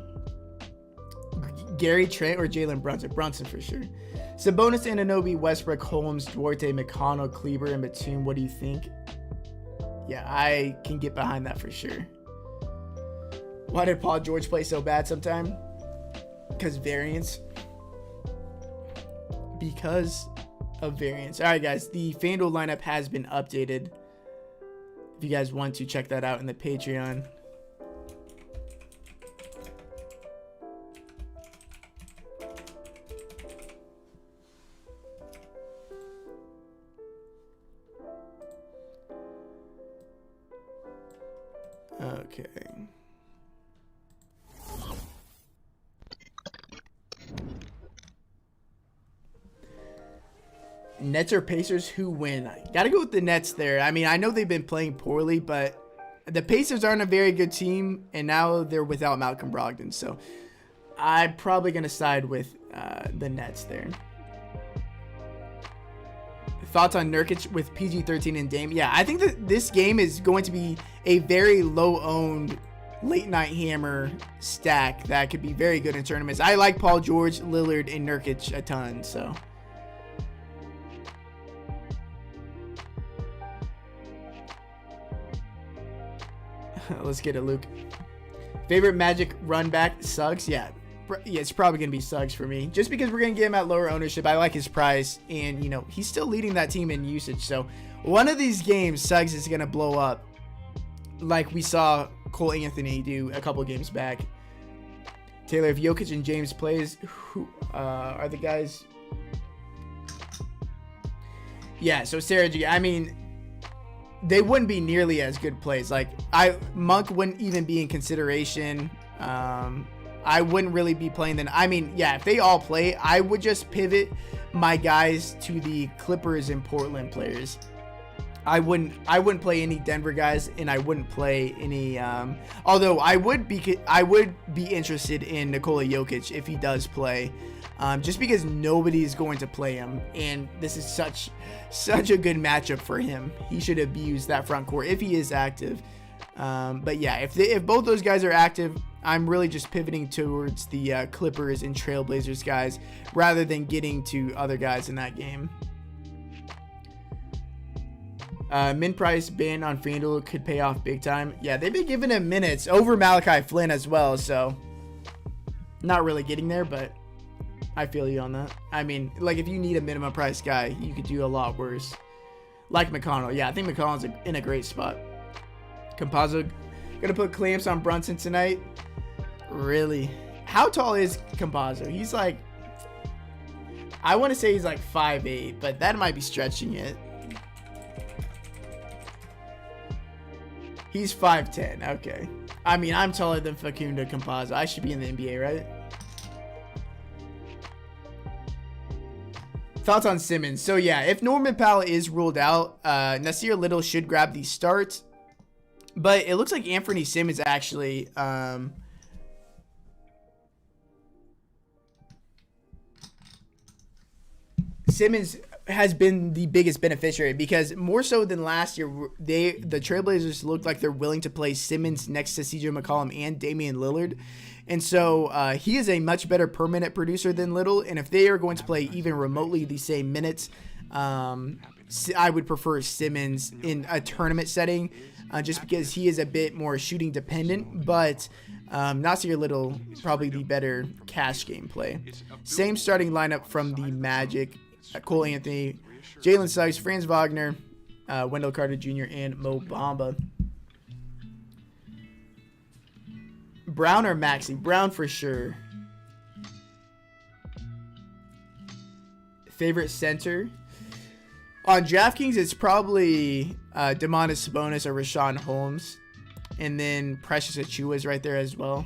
Gary Trent or Jalen Brunson? Brunson for sure. Sabonis, Anunoby, Westbrook, Holmes, Duarte, McConnell, Kleber, and Batum. What do you think? Yeah, I can get behind that for sure. Why did Paul George play so bad sometime? Because variance. Because of variance. All right, guys. The FanDuel lineup has been updated. If you guys want to check that out in the Patreon. Okay. Nets or Pacers, who win? Gotta go with the Nets there. I mean, I know they've been playing poorly, but the Pacers aren't a very good team, and now they're without Malcolm Brogdon. So I'm probably going to side with the Nets there. Thoughts on Nurkic with PG-13 and Dame? Yeah, I think that this game is going to be a very low-owned late night hammer stack that could be very good in tournaments. I like Paul George, Lillard, and Nurkic a ton, so. Let's get it, Luke. Favorite Magic run back? Suggs? Yeah, it's probably going to be Suggs for me. Just because we're going to get him at lower ownership. I like his price, and, you know, he's still leading that team in usage. So, one of these games, Suggs is going to blow up like we saw Cole Anthony do a couple games back. Taylor, if Jokic and James plays, who are the guys? Yeah, so Sarah G, I mean, they wouldn't be nearly as good plays. Like, Monk wouldn't even be in consideration. I wouldn't really be playing them. I mean, yeah, if they all play, I would just pivot my guys to the Clippers and Portland players. I wouldn't play any Denver guys, and I wouldn't play any. Although I would be interested in Nikola Jokic if he does play, just because nobody is going to play him, and this is such a good matchup for him. He should abuse that front court if he is active. But yeah, if both those guys are active, I'm really just pivoting towards the Clippers and Trailblazers guys rather than getting to other guys in that game. Min price ban on FanDuel could pay off big time. Yeah, they've been giving him minutes over Malachi Flynn as well, so not really getting there, but I feel you on that. I mean, like, if you need a minimum price guy, you could do a lot worse. Like McConnell. Yeah, I think McConnell's in a great spot. Composo, gonna put clamps on Brunson tonight. Really? How tall is Composo? He's like, I want to say he's like 5'8", but that might be stretching it. He's 5'10". Okay. I mean, I'm taller than Facundo Campazzo. I should be in the NBA, right? Thoughts on Simmons? So, yeah, if Norman Powell is ruled out, Nasir Little should grab the start. But it looks like Anthony Simmons actually... Simmons has been the biggest beneficiary because more so than last year, the Trailblazers look like they're willing to play Simmons next to CJ McCollum and Damian Lillard. And so he is a much better per minute producer than Little. And if they are going to play even remotely the same minutes, I would prefer Simmons in a tournament setting just because he is a bit more shooting dependent. But Nasir Little, probably the better cash game play. Same starting lineup from the Magic. Cole Anthony, Jalen Suggs, Franz Wagner, Wendell Carter Jr., and Mo Bamba. Brown or Maxey? Brown for sure. Favorite center? On Draftkings, it's probably Domantas Sabonis or Rashawn Holmes. And then Precious Achiuwa is right there as well.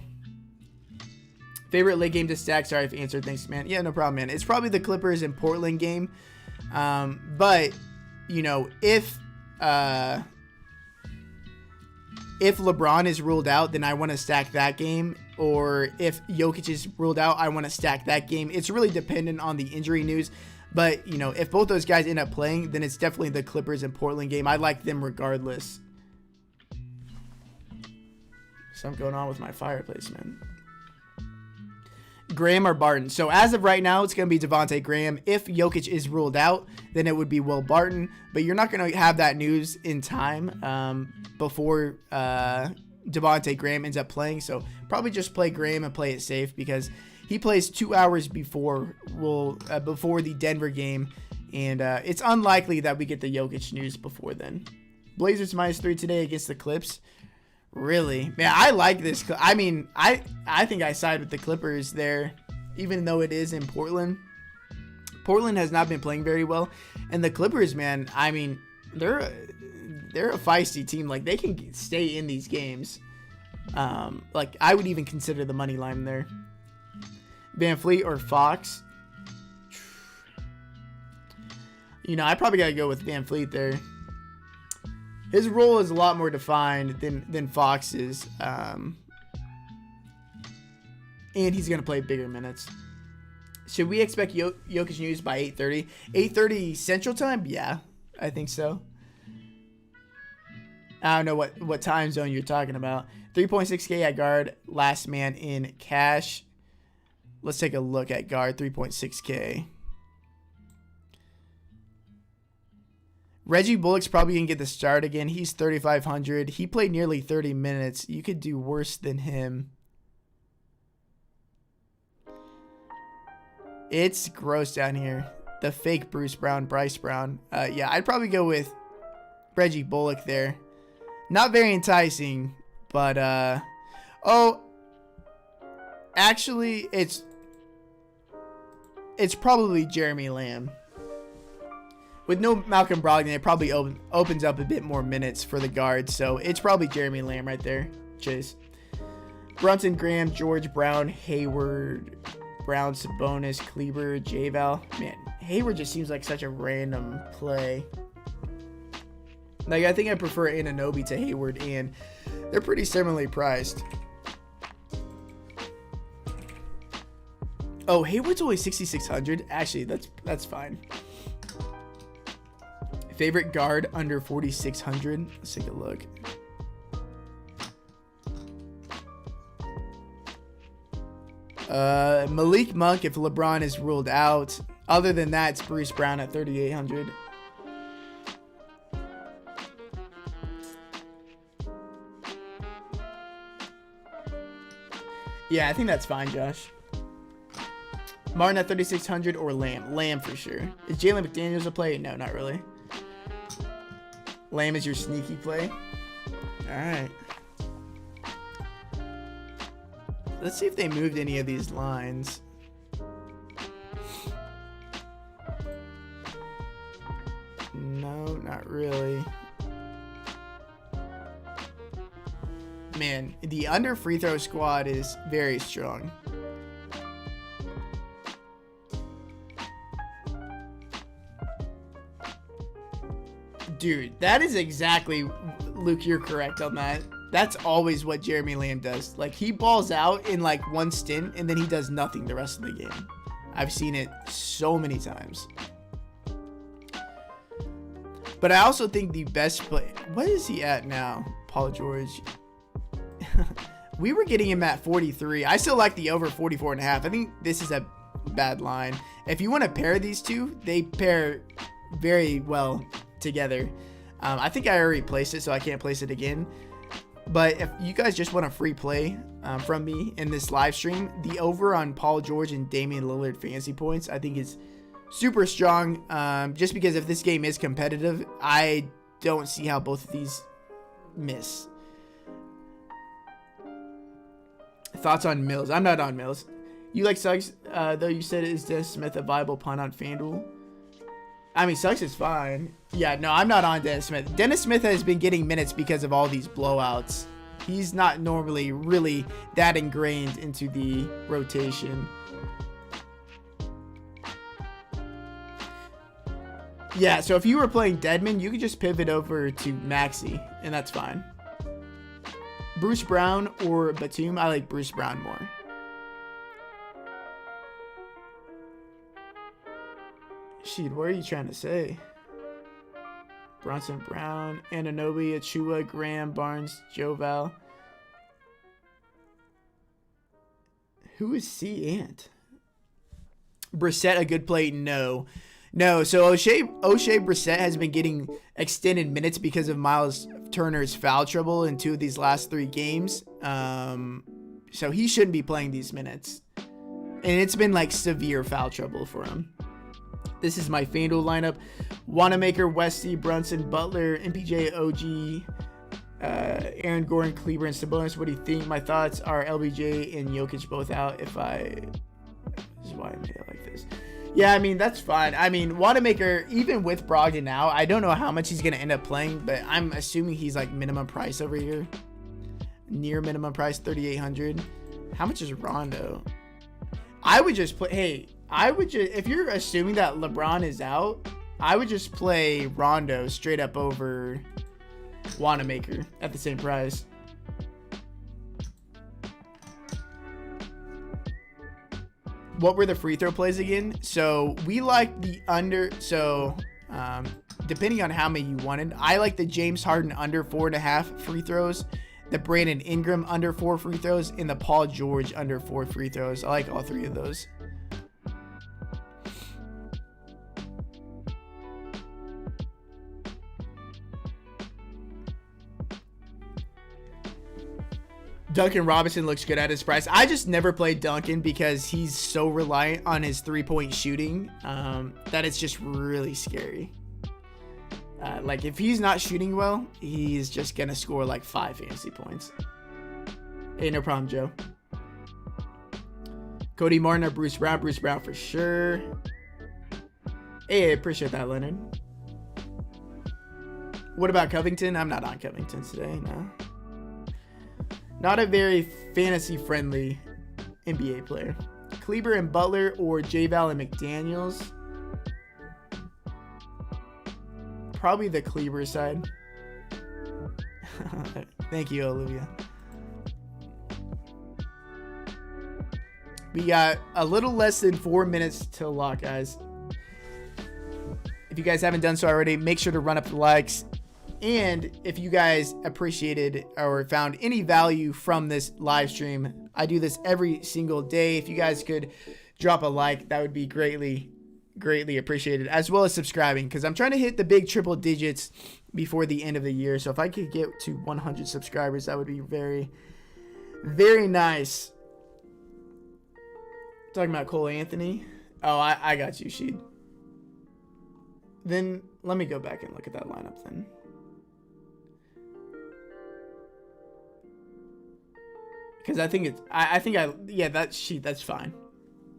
Favorite late game to stack? Sorry if I answered. Thanks, man. Yeah, no problem, man. It's probably the Clippers and Portland game. But, you know, if LeBron is ruled out, then I want to stack that game. Or if Jokic is ruled out, I want to stack that game. It's really dependent on the injury news. But, you know, if both those guys end up playing, then it's definitely the Clippers and Portland game. I like them regardless. Something going on with my fireplace, man. Graham or Barton? So as of right now, it's going to be Devontae Graham. If Jokic is ruled out, then it would be Will Barton. But you're not going to have that news in time before Devontae Graham ends up playing. So probably just play Graham and play it safe because he plays 2 hours before the Denver game. And it's unlikely that we get the Jokic news before then. Blazers -3 today against the Clips. Really? Man, I like this. I mean, I think I side with the Clippers there, even though it is in Portland. Portland has not been playing very well. And the Clippers, man, I mean, they're a feisty team. Like, they can stay in these games. Like, I would even consider the money line there. Van Fleet or Fox? You know, I probably got to go with Van Fleet there. His role is a lot more defined than Fox's. and he's gonna play bigger minutes. Should we expect Jokic news by 8:30? 8:30 Central Time? Yeah, I think so. I don't know what time zone you're talking about. 3.6K at guard, last man in cash. Let's take a look at guard, 3.6K. Reggie Bullock's probably going to get the start again. He's 3,500. He played nearly 30 minutes. You could do worse than him. It's gross down here. The fake Bruce Brown, Bryce Brown. Yeah, I'd probably go with Reggie Bullock there. Not very enticing, but oh, actually, it's probably Jeremy Lamb. With no Malcolm Brogdon, it probably opens up a bit more minutes for the guards, so it's probably Jeremy Lamb right there. Chase. Brunson, Graham, George, Brown, Hayward, Brown, Sabonis, Kleber, J-Val. Man, Hayward just seems like such a random play. Like, I think I prefer Anunoby to Hayward, and they're pretty similarly priced. Oh, Hayward's only 6,600. Actually, that's fine. Favorite guard under 4,600. Let's take a look. Malik Monk if LeBron is ruled out. Other than that, it's Bruce Brown at 3,800. Yeah, I think that's fine, Josh. Martin at 3,600 or Lamb. Lamb for sure. Is Jalen McDaniels a play? No, not really. Lamb is your sneaky play. All right. Let's see if they moved any of these lines. No, not really. Man, the under free throw squad is very strong. Dude, that is exactly, Luke, you're correct on that. That's always what Jeremy Lamb does. Like, he balls out in like one stint and then he does nothing the rest of the game. I've seen it so many times. But I also think the best play, what is he at now? Paul George. We were getting him at 43. I still like the over 44.5. I think this is a bad line. If you want to pair these two, they pair very well together. I think I already placed it, so I can't place it again. But if you guys just want a free play from me in this live stream, the over on Paul George and Damian Lillard fantasy points, I think is super strong. Just because if this game is competitive, I don't see how both of these miss. Thoughts on Mills? I'm not on Mills. You like Suggs, though you said, is Dennis Smith a viable punt on FanDuel? I mean, Suggs is fine. Yeah, no, I'm not on Dennis Smith. Dennis Smith has been getting minutes because of all these blowouts. He's not normally really that ingrained into the rotation. Yeah, so if you were playing Deadman, you could just pivot over to Maxey, and that's fine. Bruce Brown or Batum? I like Bruce Brown more. Shit, what are you trying to say? Bronson Brown, Anunoby, Achua, Graham, Barnes, Joval. Who is C. Ant? Brissett a good play? No. So O'Shea Brissett has been getting extended minutes because of Miles Turner's foul trouble in 2 of these last 3 games. So he shouldn't be playing these minutes. And it's been like severe foul trouble for him. This is my FanDuel lineup. Wanamaker, Westy, Brunson, Butler, MPJ, OG, Aaron Gordon, Kleber, and Sabonis. What do you think? My thoughts are LBJ and Jokic both out. This is why I made it like this. Yeah, I mean, that's fine. I mean, Wanamaker, even with Brogdon now, I don't know how much he's going to end up playing, but I'm assuming he's like minimum price over here. Near minimum price, 3,800. How much is Rondo? I would just play, if you're assuming that LeBron is out, I would just play Rondo straight up over Wanamaker at the same price. what were the free throw plays again? So we like the under. So depending on how many you wanted, I like the James Harden under 4.5 free throws, the Brandon Ingram under 4 free throws, and the Paul George under 4 free throws. I like all 3 of those. Duncan Robinson looks good at his price. I just never played Duncan because he's so reliant on his 3-point shooting that it's just really scary. Like, if he's not shooting well, he's just going to score like 5 fantasy points. Hey, no problem, Joe. Cody Martin or Bruce Brown? Bruce Brown for sure. Hey, I appreciate that, Leonard. What about Covington? I'm not on Covington today, no. Not a very fantasy-friendly NBA player. Kleber and Butler or J-Val and McDaniels? Probably the Kleber side. Thank you, Olivia. We got a little less than 4 minutes till lock, guys. If you guys haven't done so already, make sure to run up the likes. And if you guys appreciated or found any value from this live stream, I do this every single day. If you guys could drop a like, that would be greatly appreciated, as well as subscribing, because I'm trying to hit the big triple digits before the end of the year. So if I could get to 100 subscribers, that would be very, very nice. Talking about Cole Anthony. Oh, I got you, Sheed. Then let me go back and look at that lineup then. Because that's fine.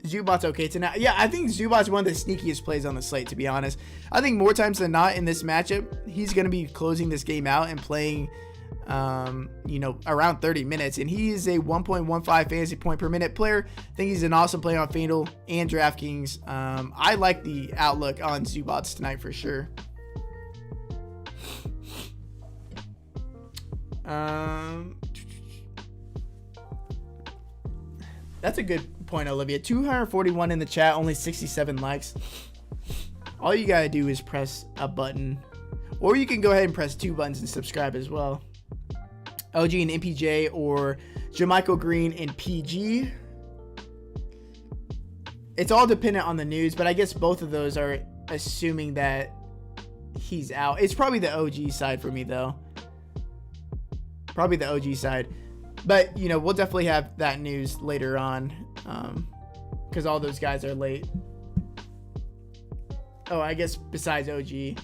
Zubac's okay tonight. Yeah, I think Zubac's one of the sneakiest plays on the slate, to be honest. I think more times than not in this matchup, he's going to be closing this game out and playing, around 30 minutes. And he is a 1.15 fantasy point per minute player. I think he's an awesome play on FanDuel and DraftKings. I like the outlook on Zubac's tonight for sure. That's a good point, Olivia. 241 in the chat, only 67 likes. All you gotta do is press a button, or you can go ahead and press 2 buttons and subscribe as well. OG and MPJ or Jermichael Green and PG. It's all dependent on the news, but I guess both of those are assuming that he's out. It's probably the OG side for me, though. Probably the OG side. But, we'll definitely have that news later on, because all those guys are late. Oh, I guess besides OG.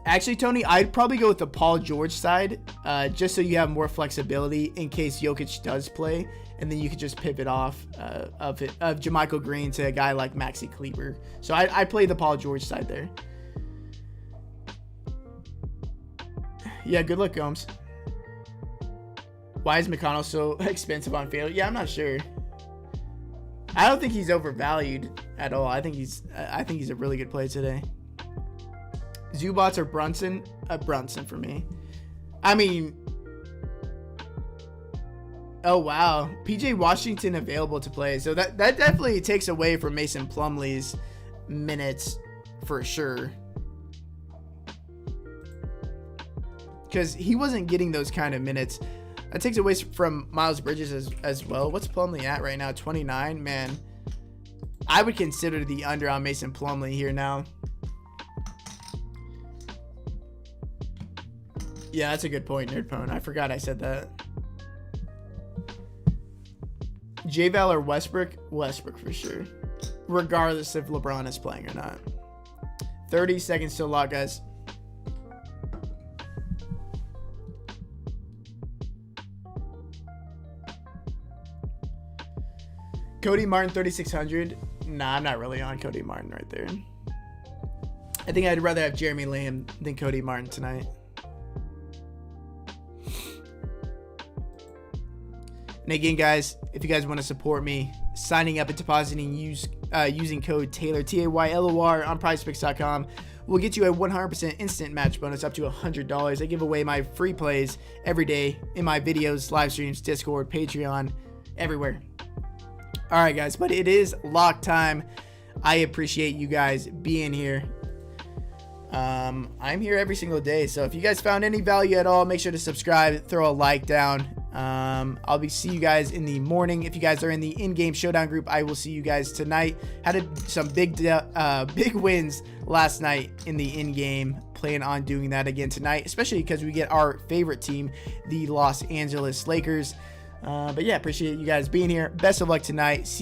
Actually, Tony, I'd probably go with the Paul George side, just so you have more flexibility in case Jokic does play, and then you could just pivot off of Jermichael Green to a guy like Maxi Kleber. So I play the Paul George side there. Yeah, good luck, Gomes. Why is McConnell so expensive on FanDuel? Yeah, I'm not sure. I don't think he's overvalued at all. I think he's a really good play today. Zubats or Brunson? Brunson for me. I mean, oh wow, PJ Washington available to play. So that definitely takes away from Mason Plumlee's minutes for sure. Because he wasn't getting those kind of minutes. That takes away from Miles Bridges as well. What's Plumlee at right now? 29? Man, I would consider the under on Mason Plumlee here now. Yeah, that's a good point, Nerdpone. I forgot I said that. J-Val or Westbrook? Westbrook for sure. Regardless if LeBron is playing or not. 30 seconds till lock, guys. Cody Martin, 3,600. Nah, I'm not really on Cody Martin right there. I think I'd rather have Jeremy Lamb than Cody Martin tonight. And again, guys, if you guys want to support me, signing up and depositing using code Taylor, TAYLOR on prizepicks.com will get you a 100% instant match bonus up to $100. I give away my free plays every day in my videos, live streams, Discord, Patreon, everywhere. All right, guys, but it is lock time. I appreciate you guys being here. I'm here every single day, so if you guys found any value at all, make sure to subscribe, throw a like down. I'll see you guys in the morning. If you guys are in the in-game showdown group, I will see you guys tonight. Had some big wins last night in the in-game. Plan on doing that again tonight, especially because we get our favorite team, the Los Angeles Lakers. But yeah, appreciate you guys being here. Best of luck tonight.